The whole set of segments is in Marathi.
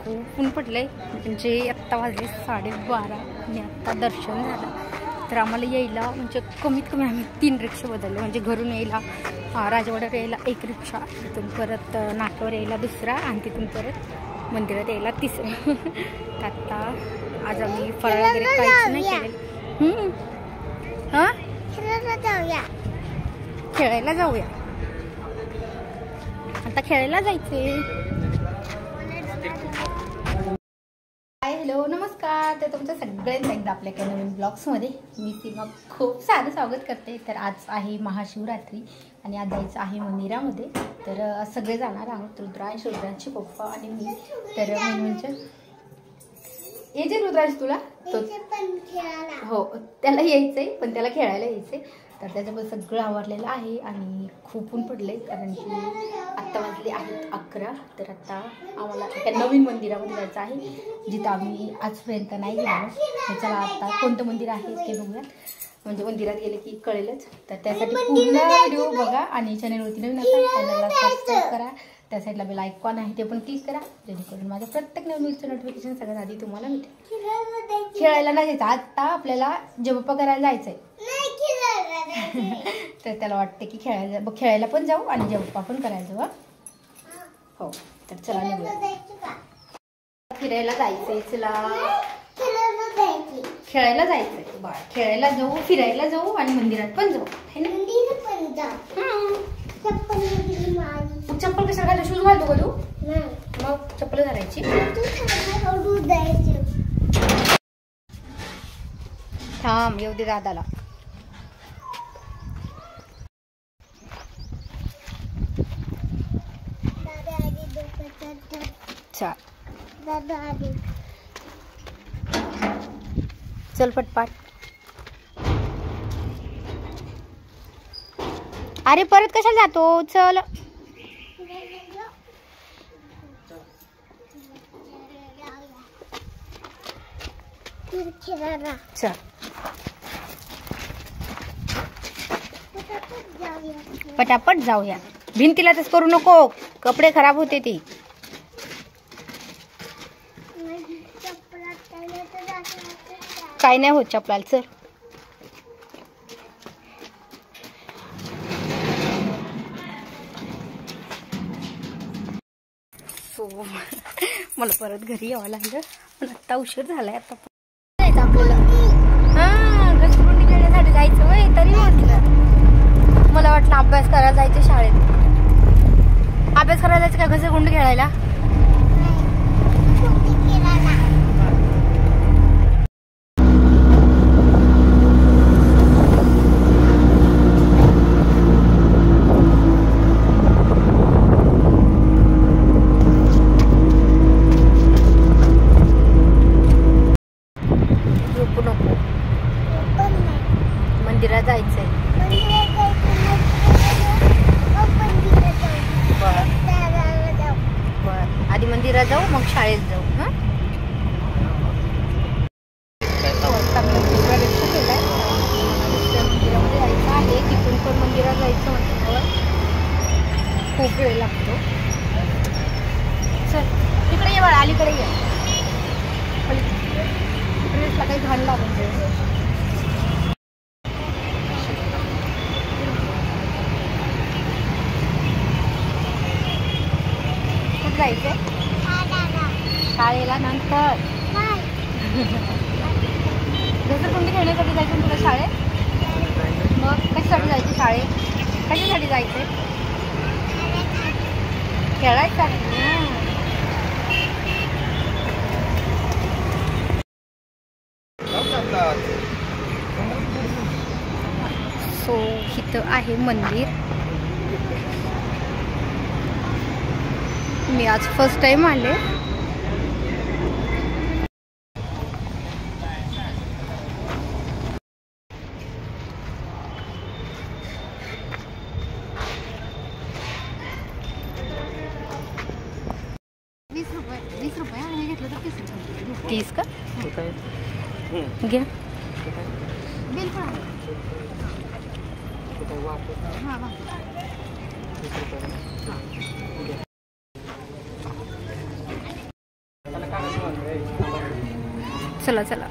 खूप ऊन पडलं आहे. म्हणजे आत्ता वाजले 12:30 आणि आत्ता दर्शन झालं. तर आम्हाला यायला म्हणजे कमीत कमी आम्ही 3 रिक्षा बदलले. म्हणजे घरून यायला राजवाड्यावर यायला 1 रिक्षा, तिथून परत नाक्यावर यायला दुसरा आणि तिथून परत मंदिरात यायला तिसरा. तर आत्ता आज आम्ही फराळ वगैरे काहीच नाही केलेलं. हां खेळायला जाऊया. आता खेळायला जायचे. हाय हॅलो नमस्कार. तर तुमचं सगळ्यांचं एकदा आपल्या नवीन ब्लॉग्समध्ये मी सीमा खूप सारं स्वागत करते. तर आज आहे महाशिवरात्री आणि आज जायचं आहे मंदिरामध्ये. तर सगळे जाणार आहोत, रुद्रांश, रुद्रांशचे पप्पा आणि मी. तर म्हणजे यायचे रुद्रांश तुला तो हो त्याला यायचंय, पण त्याला खेळायला यायचंय. तर त्याच्यामुळे सगळं आवरलेलं आहे आणि खूप ऊन पडले कारण की आत्ता वाजले आहेत 11. तर आता आम्हाला एका नवीन मंदिरामध्ये जायचं आहे जिथं आम्ही आजपर्यंत नाही गेलो. तर चला आता कोणतं मंदिर आहे ते बघूया. म्हणजे मंदिरात गेले की कळेलच. तर त्यासाठी पूर्ण व्हिडिओ बघा आणि चॅनलवरती नवीन असाल चॅनलला सबस्क्राईब करा. त्या साईडला बेल आयकॉन आहे ते पण क्लिक करा, जेणेकरून माझ्या प्रत्येक नवीन व्हिडिओचं नोटिफिकेशन सगळ्यात आधी तुम्हाला मिळते. खेळायला नाही जायचं, आता आपल्याला जपप्पा करायला जायचंय. तर त्याला वाटते की खेळायला पण जाऊ आणि जपप्पा पण करायला जाऊ. हो तर चला निघूया. फिरायला जायचंय. चला खेळायला जायचंय बाळ. खेळायला जाऊ, फिरायला जाऊ आणि मंदिरात पण जाऊ. चप्पल कशाला घालू? शूज घालतो का तू? मग चप्पल घालायची. थांब येऊ दे दादाला. चल पटपाट. अरे परत कशाला जातो? चल चल पटापट जाऊया. भिंतीला तस करू नको, कपडे खराब होते ती. काय नाही होत चपलाल. चल सो मला परत घरी यावं लागलं, पण आता उशीर झालाय. आता जायचं आपल्याला. हा घसरगुंडी खेळण्यासाठी जायचं वय. तरी म्हटलं मला वाटलं अभ्यास करायला जायचं शाळेत. अभ्यास करायला जायचं का घसरगुंडी खेळायला? मंदिरात जायचंय. बर आधी मंदिरात जाऊ मग शाळेत जाऊ. हा प्रवेश केलाय. मंदिरामध्ये जायचं आहे. तिथून पण मंदिरात जायचं म्हटल्यावर खूप वेळ लागतो. चल तिकडे ये बाळा, अलीकडे ये. ड्रेसला काही घाण लागून जाईल. जायचंय शाळेला नंतर. घसरगुंडी खेळण्यासाठी जायचं तुला शाळेत? मग कशासाठी जायचं शाळेत? कशासाठी जायचंय? खेळायसाठी. सो इथं आहे मंदिर. मी आज फर्स्ट टाइम आले. ₹20 आणि घेतलं तर 30 का? घ्या बिल पण आहे. चला चला.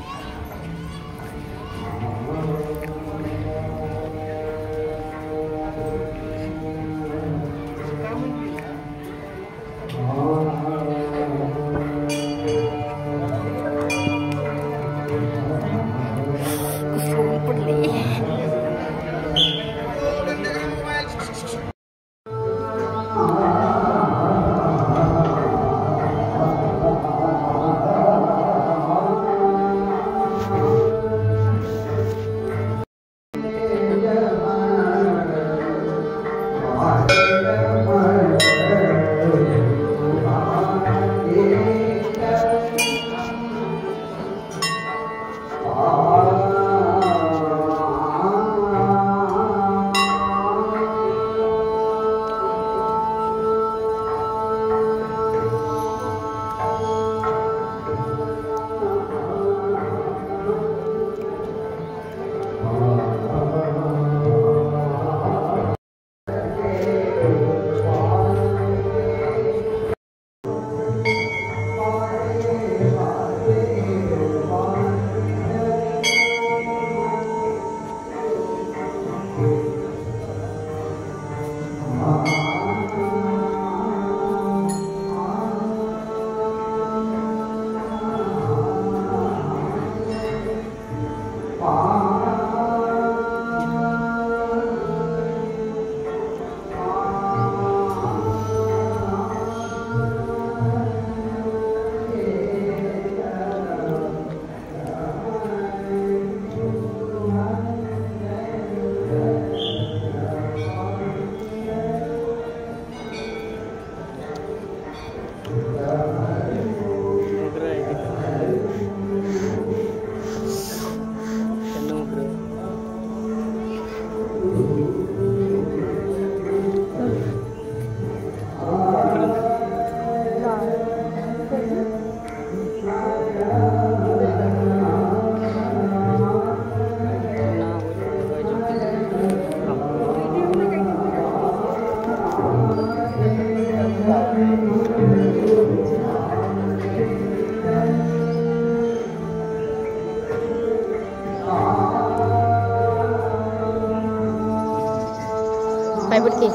काय बोलते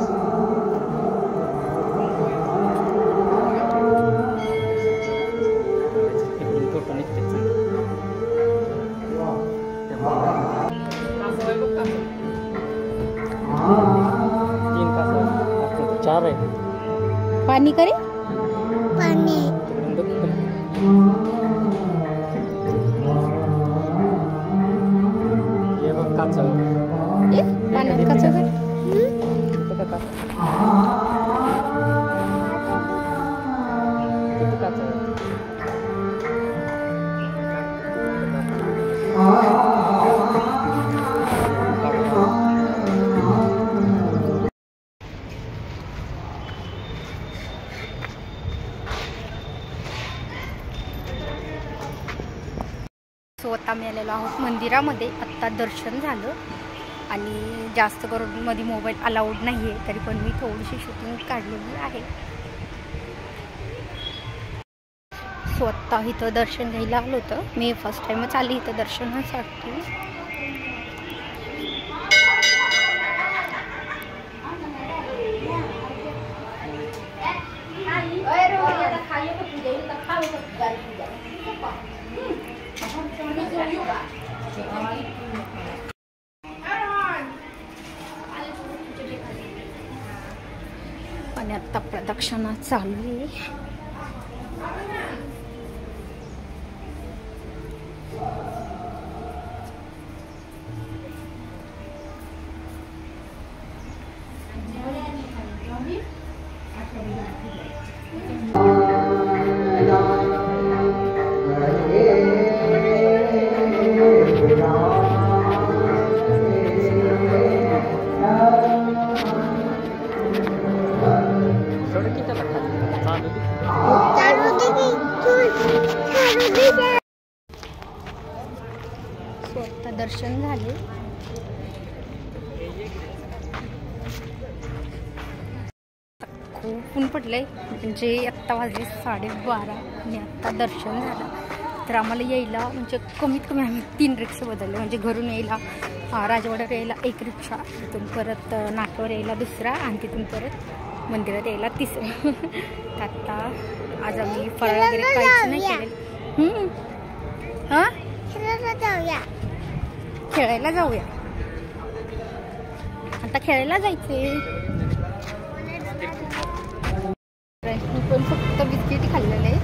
चार आहे पाणी करे पाणी ये बघ काच पाण्यात काच कर स्वतः मी आलेलो आहोत मंदिरामध्ये. आत्ता दर्शन झालं आणि जास्त करून मध्ये मोबाईल अलाउड नाही आहे, तरी पण मी थोडीशी शूटिंग काढलेली आहे. स्वतः इथं दर्शन घ्यायला आलं होतं. मी फर्स्ट टाईमच आली इथं दर्शनासाठी. आणि आता प्रदक्षिणा चालू आहे. स्वतः दर्शन झाले. खूप ऊन पडलंय. म्हणजे आत्ता वाजले 12:30 आणि आत्ता दर्शन झालं. तर आम्हाला यायला म्हणजे कमीत कमी आम्ही 3 रिक्षा बदलले. म्हणजे घरून यायला राजवाड्यावर यायला 1 रिक्षा, तिथून परत नाक्यावर यायला 2रा आणि तिथून परत मंदिरात यायला 3रा. तर आता आज आम्ही फराळ वगैरे काहीच नाही केलेलं. हां खेळायला जाऊया. आता खेळायला जायचे. मी पण फक्त बिस्किट खाल्लेले आहे.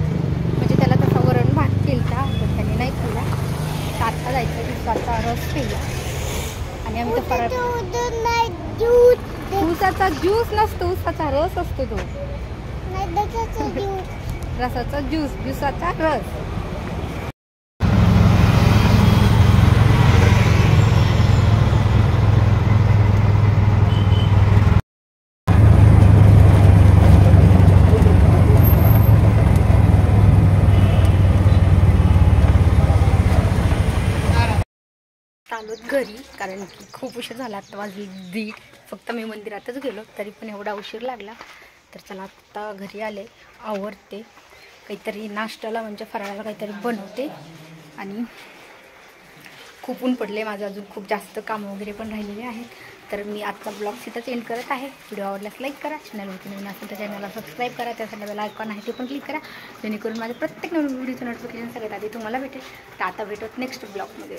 म्हणजे त्याला तसा वरण भात केलता पण त्याने नाही खाल्ला. तर आता जायचं उसाचा रस केला आणि आम्ही तर फराळ. उसाचा ज्यूस नसतो, उसाचा रस असतो तो. रसाचा ज्यूस, ज्यूसाचा रस. आलोत घरी कारण की खूप उशीर झाला. आता वाजली 1:30. फक्त मी मंदिरातच गेलो तरी पण एवढा उशीर लागला. तर चला आता घरी आले, आवरते, काहीतरी नाश्त्याला म्हणजे फराळाला काहीतरी बनवते. आणि खूप ऊन पडले, माझं अजून खूप जास्त कामं वगैरे पण राहिलेले आहेत. तर मी आजचा ब्लॉग तिथंच एंड करत आहे. व्हिडिओ आवडल्यास लाईक करा, चॅनलवरती नवीन असेल तर चॅनलला सबस्क्राईब करा, त्यासाठी बेल आयकॉन आहे ते पण क्लिक करा, जेणेकरून माझे प्रत्येक नवीन व्हिडिओचं नोटिफिकेशन सगळ्यात आधी तुम्हाला भेटेल. तर आता भेटत नेक्स्ट ब्लॉगमध्ये.